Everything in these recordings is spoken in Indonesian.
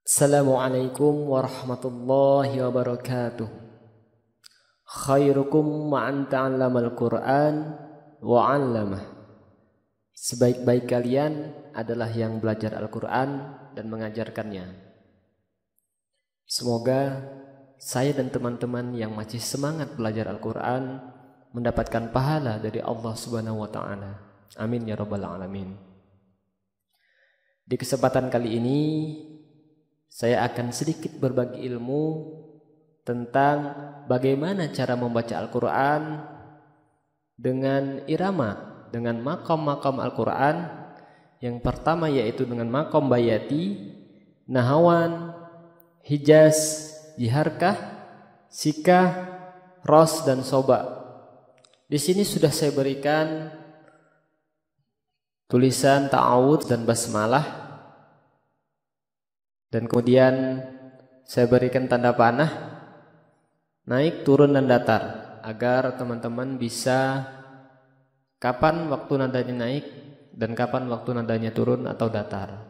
Assalamualaikum warahmatullahi wabarakatuh. Khairukum ma'an ta'allamal Qur'an wa 'allamah. Sebaik-baik kalian adalah yang belajar Al-Quran dan mengajarkannya. Semoga saya dan teman-teman yang masih semangat belajar Al-Quran mendapatkan pahala dari Allah Subhanahu wa Ta'ala. Amin ya rabbal alamin. Di kesempatan kali ini saya akan sedikit berbagi ilmu tentang bagaimana cara membaca Al-Quran dengan irama, dengan maqam-maqam Al-Quran. Yang pertama yaitu dengan maqam bayati, nahawan, hijaz, jiharkah, sikah, ros, dan soba. Di sini sudah saya berikan tulisan ta'awudz dan basmalah. Dan kemudian saya berikan tanda panah naik, turun, dan datar agar teman-teman bisa kapan waktu nadanya naik dan kapan waktu nadanya turun atau datar.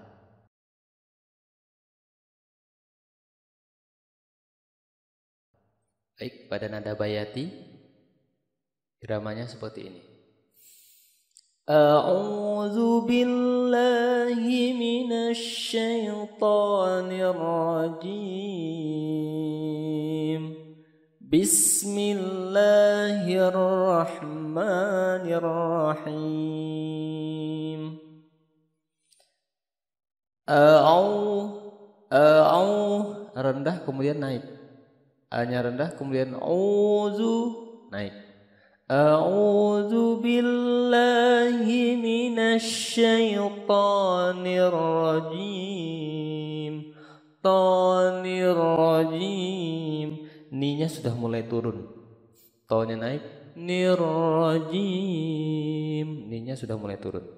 Baik, pada nada bayati iramanya seperti ini. A'udzu billahi minasy syaithanir rajim. Bismillahirrahmanirrahim. Rendah kemudian naik. A-nya rendah kemudian auzu naik. A'udzu billahi minasy syaithanir rajim. Tanir rajim. Ni-nya sudah mulai turun. To-nya naik. Nirrajim. Ni-nya sudah mulai turun.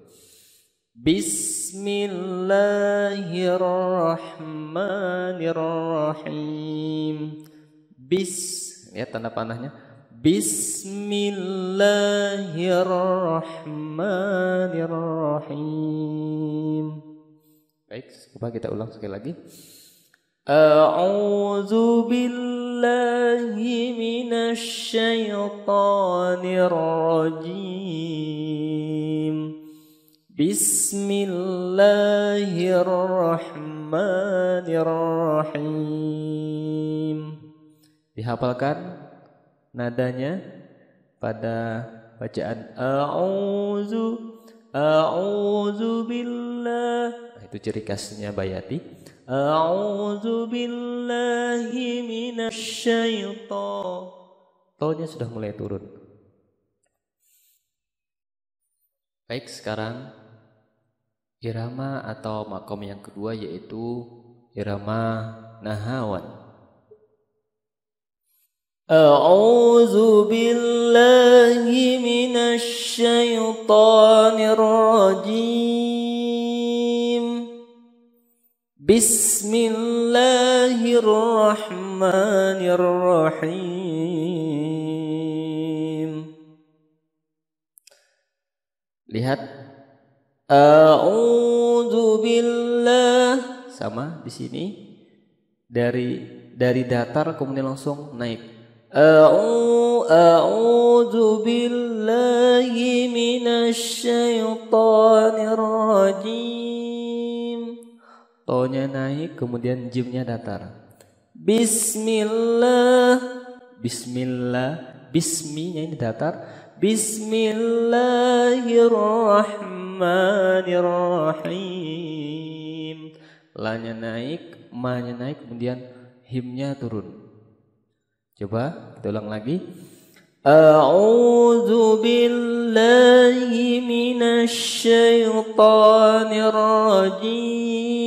Bismillahirrahmanirrahim. Lihat tanda panahnya. Bismillahirrahmanirrahim. Baik, coba kita ulang sekali lagi. A'udzu billahi minasy syaithanir rajim. Bismillahirrahmanirrahim. Dihafalkan nadanya pada bacaan a'udzu billah. Itu ciri khasnya bayati. A'udzu billahi minasy syaitan. To-nya sudah mulai turun. Baik, sekarang irama atau maqam yang kedua yaitu irama nahawan. A'udzu billahi minasy syaithanir rajim. Bismillahirrahmanirrahim. Lihat, a'udzu billah sama di sini dari datar kemudian langsung naik. A'udzu billahi minasy syaithanir rajim. To-nya naik kemudian jimnya datar. Bismillah. Bismi-nya ini datar. Bismillahirrahmanirrahim. La-nya naik, ma-nya naik, kemudian himnya turun. Coba kita ulang lagi. A'udzu billahi minasy syaithanir rajim.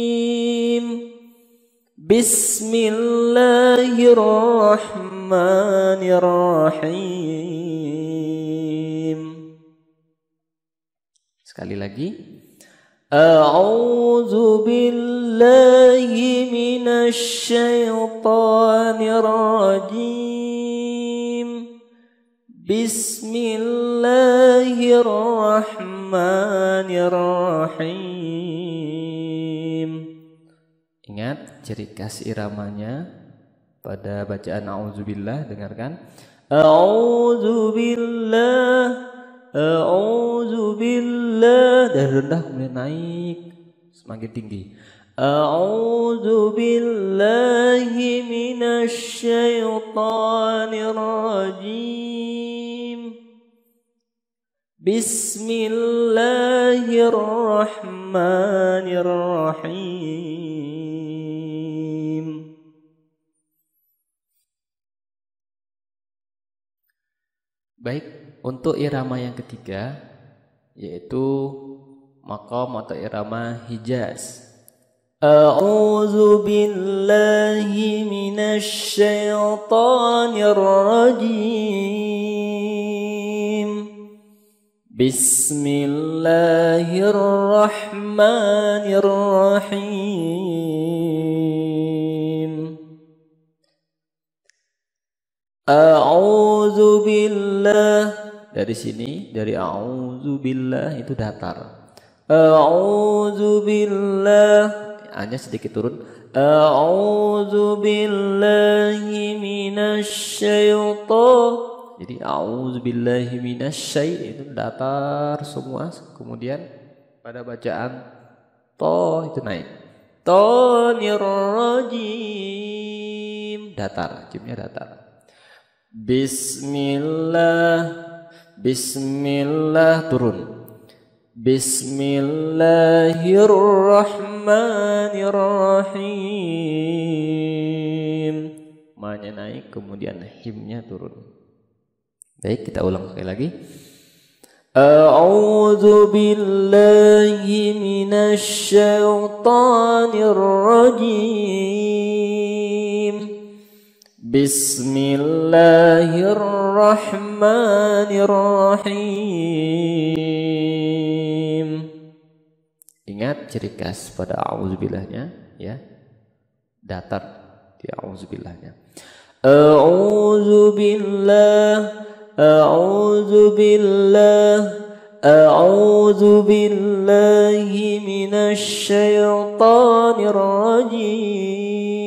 Bismillahirrahmanirrahim. Sekali lagi. A'udzu billahi minasy syaithanir rajim. Bismillahirrahmanirrahim. Ingat Ingat ciri khas iramanya pada bacaan a'udzubillah, dengarkan. A'udzubillah, a'udzubillah, dari rendah kemudian naik semakin tinggi. A'udzubillahi minasyaitonir rajim. Bismillahirrahmanirrahim. Baik, untuk irama yang ketiga yaitu maqam atau irama Hijaz. A'udzu billahi minasy syaithanir rajim. Bismillahirrahmanirrahim. A'udzu billah, dari sini dari a'udzu billah itu datar. A'udzu billah, hanya sedikit turun. A'udzu billahi minasy syaithan. Jadi a'udzubillahi minasyai itu datar semua, kemudian pada bacaan to itu naik. Tonir rajim, datar, jimnya datar. Bismillah turun. Bismillahirrahmanirrahim. Ma-nya naik, kemudian himnya turun. Baik, kita ulang sekali lagi. A'udzu billahi minasy syaithanir rajim. Bismillahirrahmanirrahim. Ingat ciri khas pada a'udzubillahnya ya. Datar di a'udzubillahnya. A'udzu billahi minasy syaithanir rajim.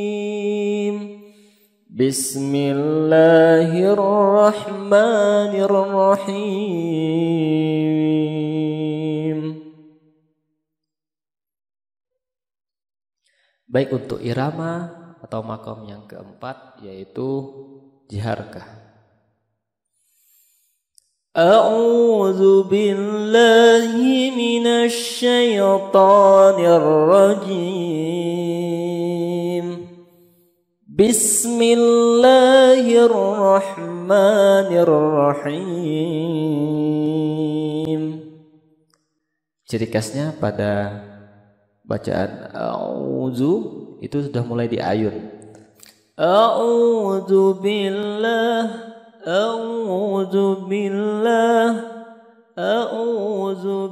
Bismillahirrahmanirrahim. Baik, untuk irama atau maqam yang keempat yaitu jiharkah. A'udzu billahi minasy syaithanir rajim. Bismillahirrahmanirrahim. Ciri khasnya pada bacaan a'udzu itu sudah mulai diayun. A'udzu billah, a'udzu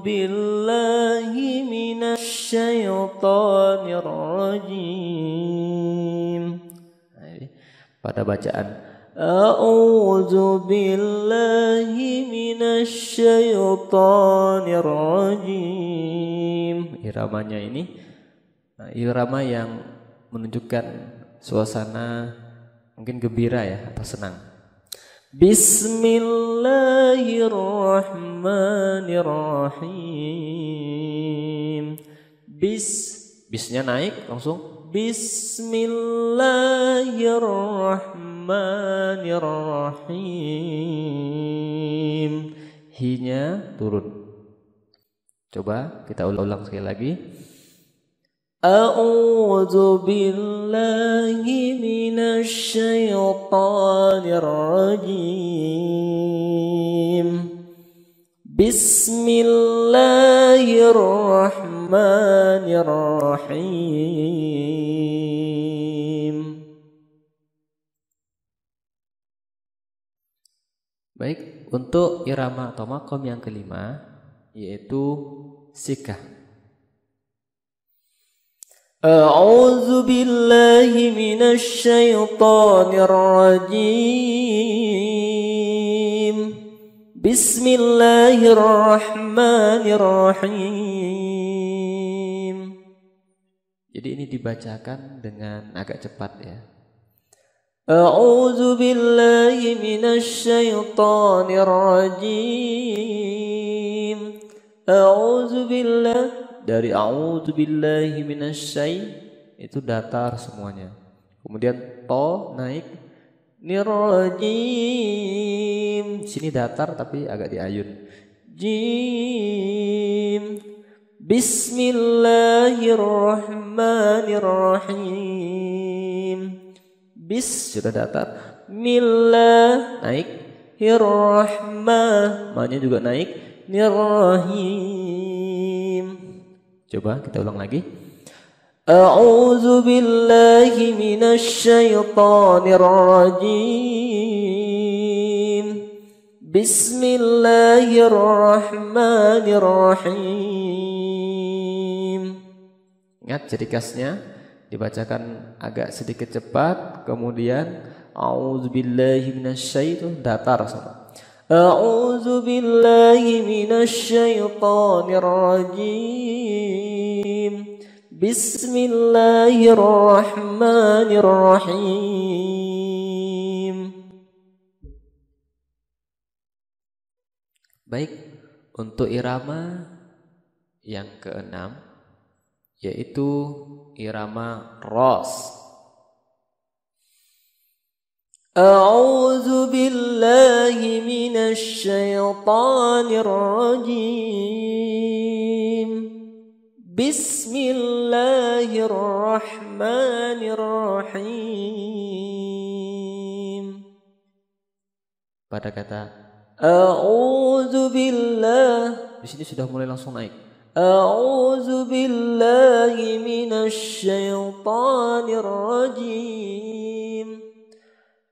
billahi minasy syaithanir rajim. Pada bacaan a'udzu billahi minasy syaithanir rajim, iramanya ini irama yang menunjukkan suasana mungkin gembira ya atau senang. Bismillahirrahmanirrahim. Bisnya naik langsung. Bismillahirrahmanirrahim. Hi-nya turun. Coba kita ulang sekali lagi. A'udzu billahi minasy syaithanir rajim. Bismillahirrahmanirrahim. Baik, untuk irama atau maqam yang kelima yaitu sikah. A'udzu billahi minasy syaithanir rajim. Bismillahirrahmanirrahim. Jadi ini dibacakan dengan agak cepat ya. A'udzu billahi minasyaitonir rajim. A'udzu billahi, dari a'udzu billahi itu datar semuanya. Kemudian to naik nirrajim. Sini datar tapi agak diayun. Jim. Bismillahirrahmanirrahim. Sudah datar. Millah naik. Hirrahmah, Ma-nya juga naik. Nirrahim. Coba kita ulang lagi. A'udzu billahi minasyaitonir rajim. Bismillahirrahmanirrahim. Ingat ciri khasnya dibacakan agak sedikit cepat, kemudian a'udzubillahi minasyaitonir datar sama. A'udzu billahi minasyaitonir rajim. Bismillahirrahmanirrahim. Baik, untuk irama yang keenam yaitu irama ros. A'udzu billahi minasyaitonir rajim. Bismillahirrahmanirrahim. Pada kata A'udzu billah, di sini sudah mulai langsung naik. A'udzu billahi minasyaitonir rajim.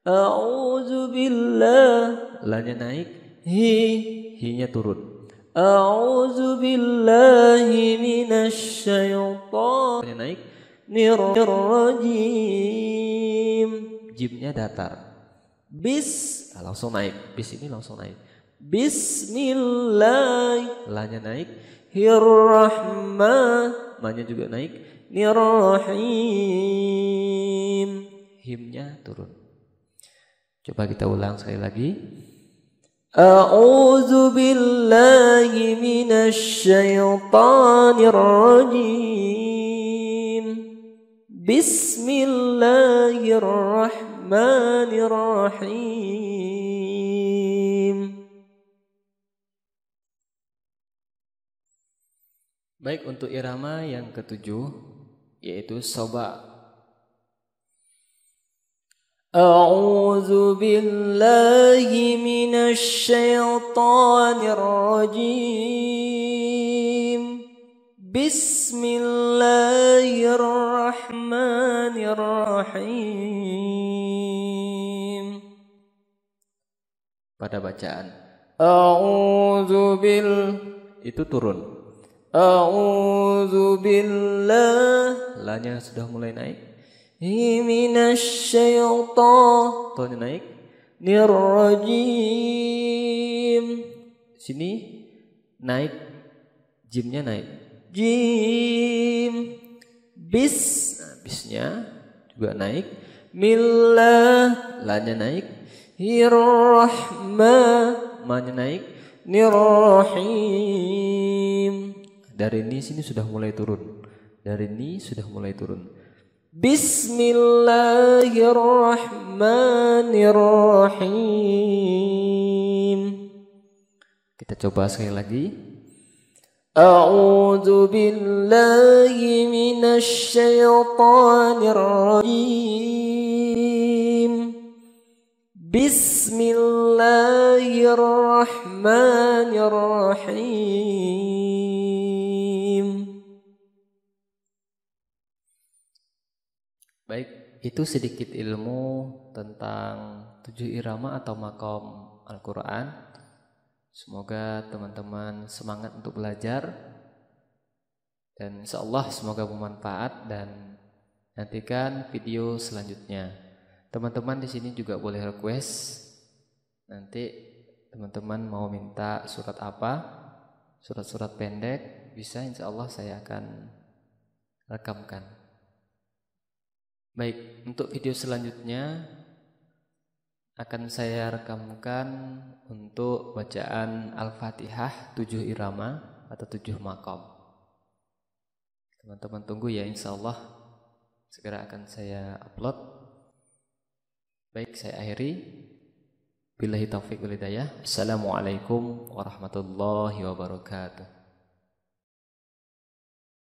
A'udzu billah, La-nya naik, hi-nya turun. A'udzu billahi minasyaitonir naik, rajim. Jimnya datar. Langsung naik. Bis ini langsung naik. Bismillah, La-nya naik, Ma-nya juga naik, Nirrahim. Himnya turun. Coba kita ulang sekali lagi. A'udzu billahi minasyaitonir rajim. Bismillahirrahmanirrahim. Baik, untuk irama yang ketujuh yaitu soba. A'udzu billahi minasyaitonir rajim. Bismillahirrahmanirrahim. Pada bacaan A'udzu bil itu turun. A'udzu billah, La-nya sudah mulai naik. minasyaitonir To-nya naik. rajim. Sini naik, jimnya naik. Jim. Bisnya juga naik. Millah, La-nya naik. Ma-nya naik. Nirrahim. Dari ini sini sudah mulai turun. Dari ini sudah mulai turun. Bismillahirrahmanirrahim. Kita coba sekali lagi. A'udzu billahi minasyaitonir rajim. Bismillahirrahmanirrahim. Baik, itu sedikit ilmu tentang 7 irama atau makom Al-Quran. Semoga teman-teman semangat untuk belajar. Dan insyaallah semoga bermanfaat dan nantikan video selanjutnya. Teman-teman di sini juga boleh request. Nanti teman-teman mau minta surat apa? Surat-surat pendek bisa, insyaallah saya akan rekamkan. Baik, untuk video selanjutnya akan saya rekamkan untuk bacaan Al-Fatihah 7 irama atau 7 maqam. Teman-teman tunggu ya, insyaallah segera akan saya upload. Baik, saya akhiri. Billahi taufiq wal hidayah. Assalamualaikum warahmatullahi wabarakatuh.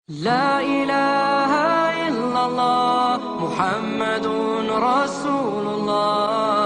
لا إله إلا الله محمد رسول الله